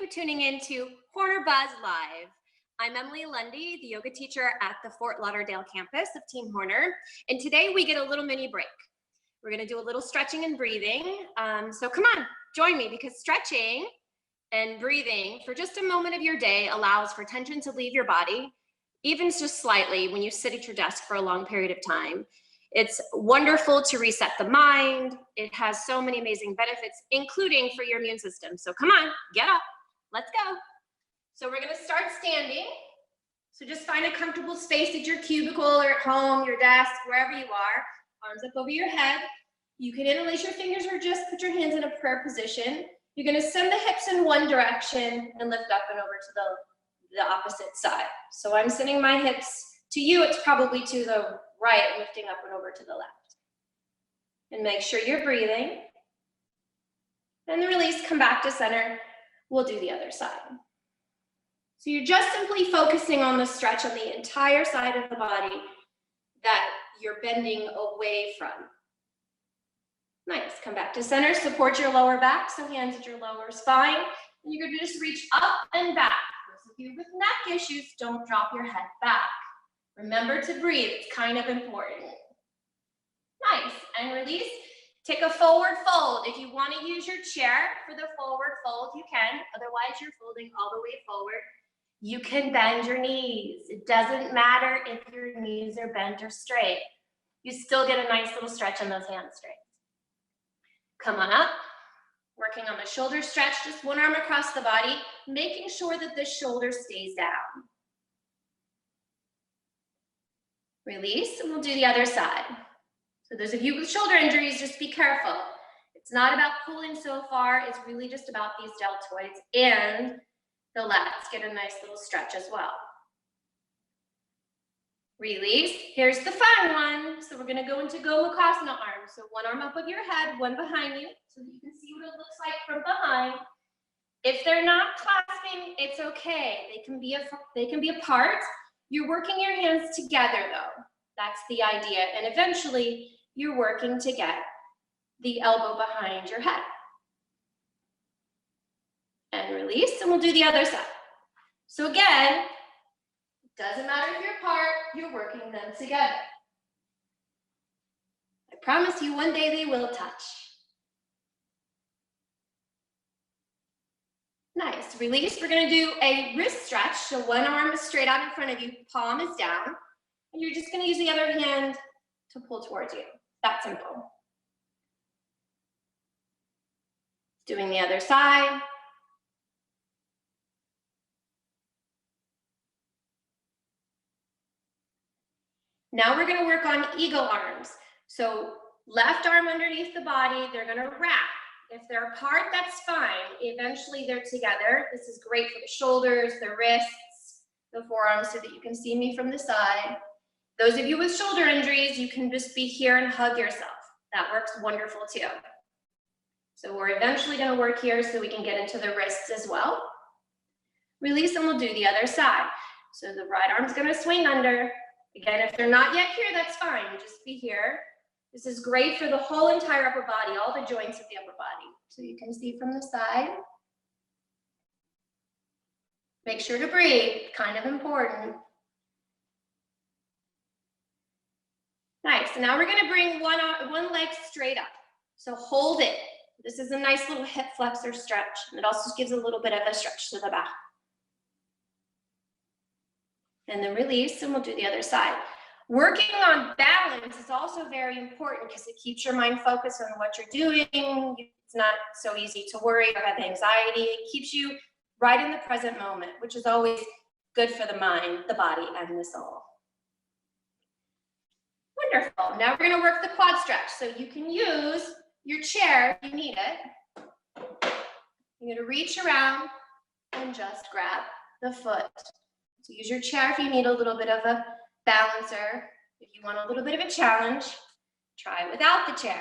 for tuning in to Horner Buzz Live. I'm Emily Lundy, the yoga teacher at the Fort Lauderdale campus of Team Horner, and today we get a little mini break. We're gonna do a little stretching and breathing, so come on, join me, because stretching and breathing for just a moment of your day allows for tension to leave your body, even just slightly when you sit at your desk for a long period of time. It's wonderful to reset the mind. It has so many amazing benefits, including for your immune system. So come on, get up, let's go. So we're gonna start standing. So just find a comfortable space at your cubicle or at home, your desk, wherever you are. Arms up over your head. You can interlace your fingers or just put your hands in a prayer position. You're gonna send the hips in one direction and lift up and over to the opposite side. So I'm sending my hips to you, it's probably to the right, lifting up and over to the left. And make sure you're breathing. And the release, come back to center. We'll do the other side. So you're just simply focusing on the stretch on the entire side of the body that you're bending away from. Nice, come back to center, support your lower back, so hands at your lower spine. And you're gonna just reach up and back. Those of you with neck issues, don't drop your head back. Remember to breathe, it's kind of important. Nice, and release. Take a forward fold. If you want to use your chair for the forward fold, you can. Otherwise, you're folding all the way forward. You can bend your knees. It doesn't matter if your knees are bent or straight. You still get a nice little stretch on those hamstrings. Come on up. Working on the shoulder stretch, just one arm across the body, making sure that the shoulder stays down. Release, and we'll do the other side. So those of you with shoulder injuries, just be careful. It's not about pulling so far, it's really just about these deltoids and the lats. Get a nice little stretch as well. Release, here's the fun one. So we're gonna go into Gomukhasana arms. So one arm up of your head, one behind you, so that you can see what it looks like from behind. If they're not clasping, it's okay. They can be apart. You're working your hands together though. That's the idea. And eventually you're working to get the elbow behind your head. And release, and we'll do the other side. So again, it doesn't matter if you're apart, you're working them together. I promise you one day they will touch. Nice, release. We're gonna do a wrist stretch. So one arm is straight out in front of you, palm is down. And you're just gonna use the other hand to pull towards you. That simple. Doing the other side. Now we're gonna work on eagle arms. So left arm underneath the body, they're gonna wrap. If they're apart, that's fine. Eventually they're together. This is great for the shoulders, the wrists, the forearms, so that you can see me from the side. Those of you with shoulder injuries, you can just be here and hug yourself. That works wonderful too. So we're eventually gonna work here so we can get into the wrists as well. Release, and we'll do the other side. So the right arm's gonna swing under. Again, if they're not yet here, that's fine. Just be here. This is great for the whole entire upper body, all the joints of the upper body. So you can see from the side. Make sure to breathe, kind of important. Nice, and now we're gonna bring one leg straight up. So hold it. This is a nice little hip flexor stretch. And it also gives a little bit of a stretch to the back. And then release, and we'll do the other side. Working on balance is also very important because it keeps your mind focused on what you're doing. It's not so easy to worry or have anxiety. It keeps you right in the present moment, which is always good for the mind, the body, and the soul. Wonderful. Now we're gonna work the quad stretch. So you can use your chair if you need it. You're gonna reach around and just grab the foot. So use your chair if you need a little bit of a balancer. If you want a little bit of a challenge, try it without the chair.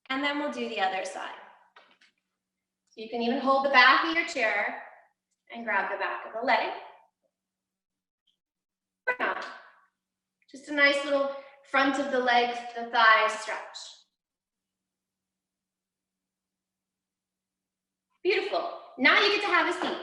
And then we'll do the other side. So you can even hold the back of your chair and grab the back of the leg. Just a nice little front of the legs, the thighs stretch. Beautiful. Now you get to have a seat.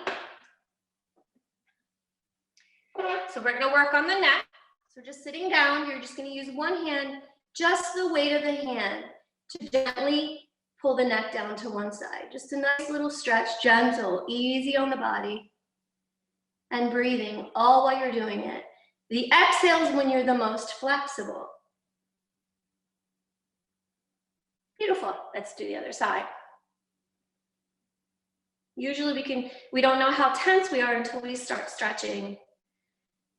So we're gonna work on the neck. So just sitting down, you're just gonna use one hand, just the weight of the hand, to gently pull the neck down to one side. Just a nice little stretch, gentle, easy on the body. And breathing all while you're doing it. The exhale is when you're the most flexible. Beautiful. Let's do the other side. Usually we don't know how tense we are until we start stretching.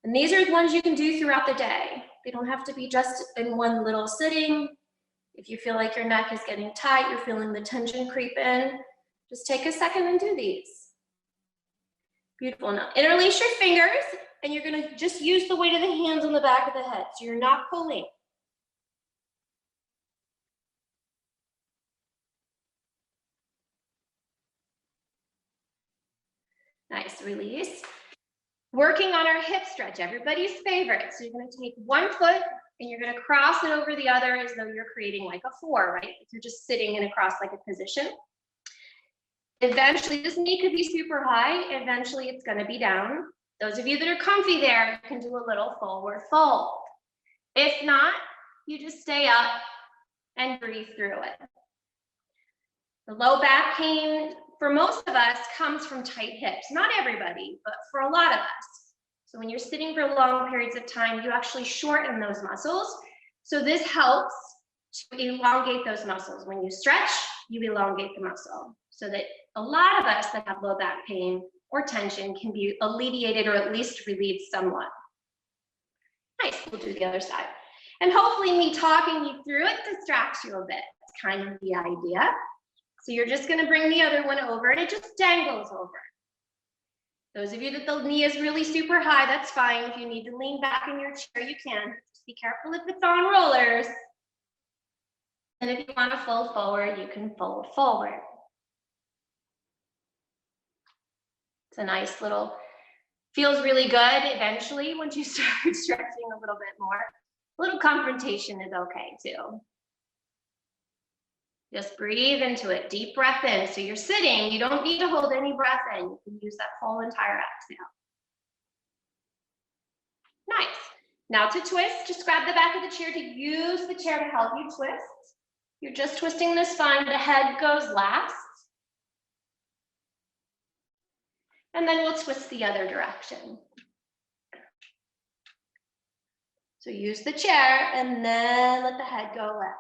And these are the ones you can do throughout the day. They don't have to be just in one little sitting. If you feel like your neck is getting tight, you're feeling the tension creep in, just take a second and do these. Beautiful. Now interlace your fingers, and you're gonna just use the weight of the hands on the back of the head, so you're not pulling. Nice, release. Working on our hip stretch, everybody's favorite. So you're gonna take one foot and you're gonna cross it over the other as though you're creating like a 4, right? If you're just sitting in a cross-legged position. Eventually, this knee could be super high. Eventually, it's gonna be down. Those of you that are comfy there, you can do a little forward fold. If not, you just stay up and breathe through it. The low back pain, for most of us, comes from tight hips. Not everybody, but for a lot of us. So when you're sitting for long periods of time, you actually shorten those muscles. So this helps to elongate those muscles. When you stretch, you elongate the muscle, so that a lot of us that have low back pain or tension can be alleviated or at least relieved somewhat. Nice, we'll do the other side. And hopefully me talking you through it distracts you a bit. That's kind of the idea. So you're just gonna bring the other one over and it just dangles over. Those of you that the knee is really super high, that's fine. If you need to lean back in your chair, you can. Just be careful if it's on rollers. And if you want to fold forward, you can fold forward. It's a nice little, feels really good eventually once you start stretching a little bit more. A little confrontation is okay too. Just breathe into it, deep breath in. So you're sitting, you don't need to hold any breath in. You can use that whole entire exhale. Nice. Now to twist, just grab the back of the chair to use the chair to help you twist. You're just twisting the spine, the head goes last. And then we'll twist the other direction. So use the chair and then let the head go left.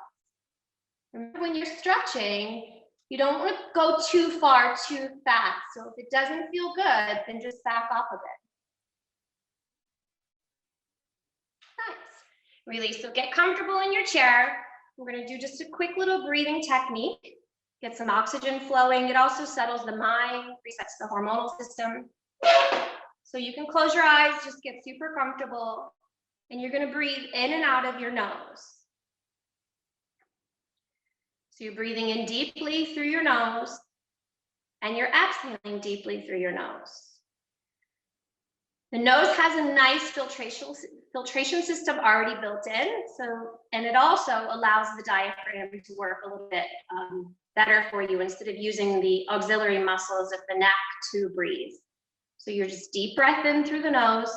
Remember, when you're stretching, you don't want to go too far too fast. So if it doesn't feel good, then just back off a bit. Nice. Release. So get comfortable in your chair. We're going to do just a quick little breathing technique. Get some oxygen flowing. It also settles the mind, resets the hormonal system. So you can close your eyes, just get super comfortable. And you're going to breathe in and out of your nose. So you're breathing in deeply through your nose, and you're exhaling deeply through your nose. The nose has a nice filtration system already built in, and it also allows the diaphragm to work a little bit better for you instead of using the auxiliary muscles of the neck to breathe. So you're just deep breath in through the nose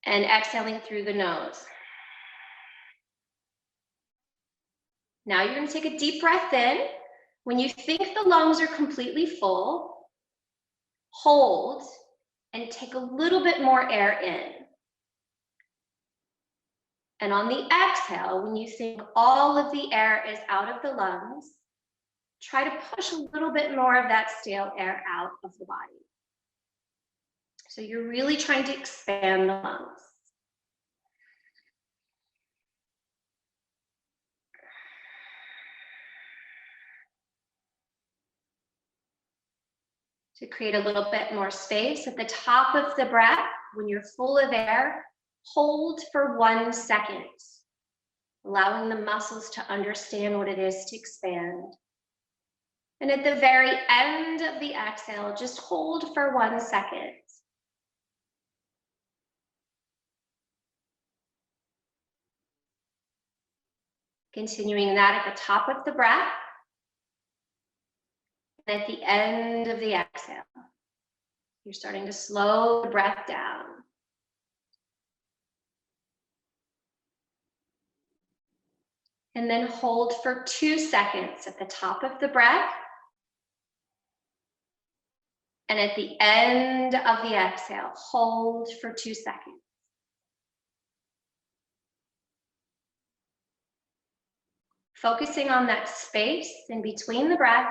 and exhaling through the nose. Now you're going to take a deep breath in. When you think the lungs are completely full, hold and take a little bit more air in. And on the exhale, when you think all of the air is out of the lungs, try to push a little bit more of that stale air out of the body. So you're really trying to expand the lungs. To create a little bit more space at the top of the breath, when you're full of air, hold for 1 second, allowing the muscles to understand what it is to expand. And at the very end of the exhale, just hold for 1 second. Continuing that at the top of the breath. At the end of the exhale, you're starting to slow the breath down. And then hold for 2 seconds at the top of the breath. And at the end of the exhale, hold for 2 seconds. Focusing on that space in between the breath.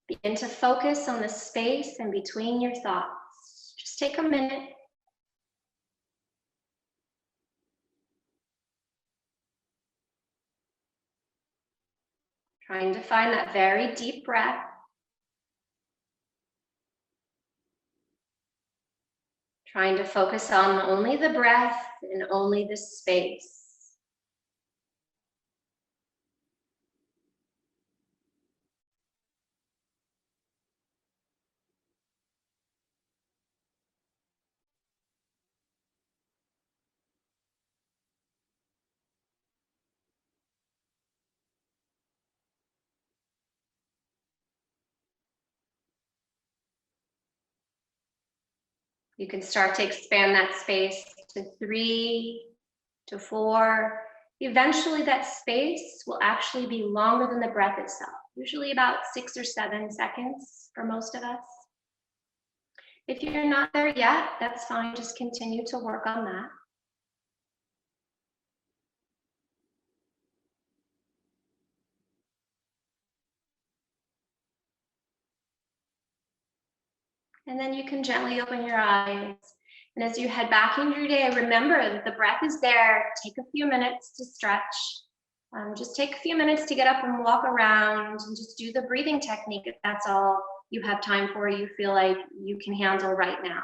Begin to focus on the space in between your thoughts. Just take a minute. Trying to find that very deep breath. Trying to focus on only the breath and only the space. You can start to expand that space to 3, to 4. Eventually that space will actually be longer than the breath itself, usually about 6 or 7 seconds for most of us. If you're not there yet, that's fine. Just continue to work on that. And then you can gently open your eyes. And as you head back into your day, remember that the breath is there. Take a few minutes to stretch. Just take a few minutes to get up and walk around and just do the breathing technique if that's all you have time for, you feel like you can handle right now.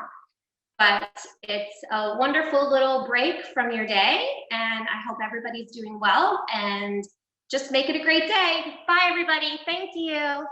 But it's a wonderful little break from your day, and I hope everybody's doing well, and just make it a great day. Bye, everybody. Thank you.